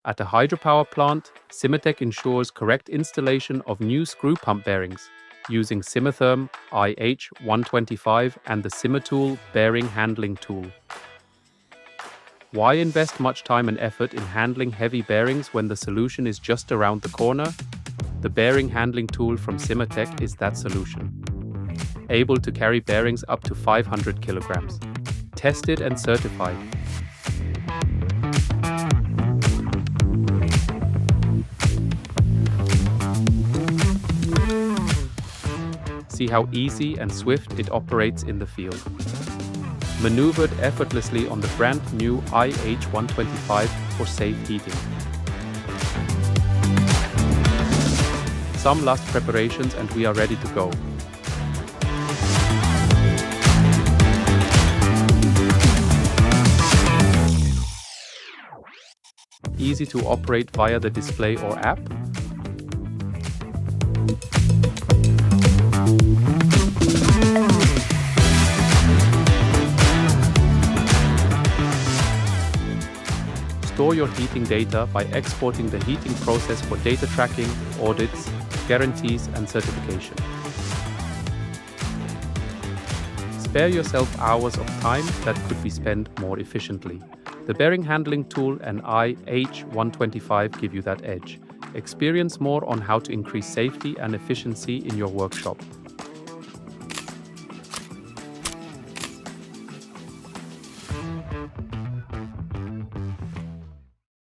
At a hydropower plant, Simatec ensures correct installation of new screw pump bearings using simatherm IH125 and the simatool bearing handling tool. Why invest much time and effort in handling heavy bearings when the solution is just around the corner? The bearing handling tool from Simatec is that solution. Able to carry bearings up to 500 kilograms. Tested and certified. See how easy and swift it operates in the field. Maneuvered effortlessly on the brand new IH125 for safe heating. Some last preparations and we are ready to go. Easy to operate via the display or app. Store your heating data by exporting the heating process for data tracking, audits, guarantees, and certification. Spare yourself hours of time that could be spent more efficiently. The bearing handling tool and IH125 give you that edge. Experience more on how to increase safety and efficiency in your workshop.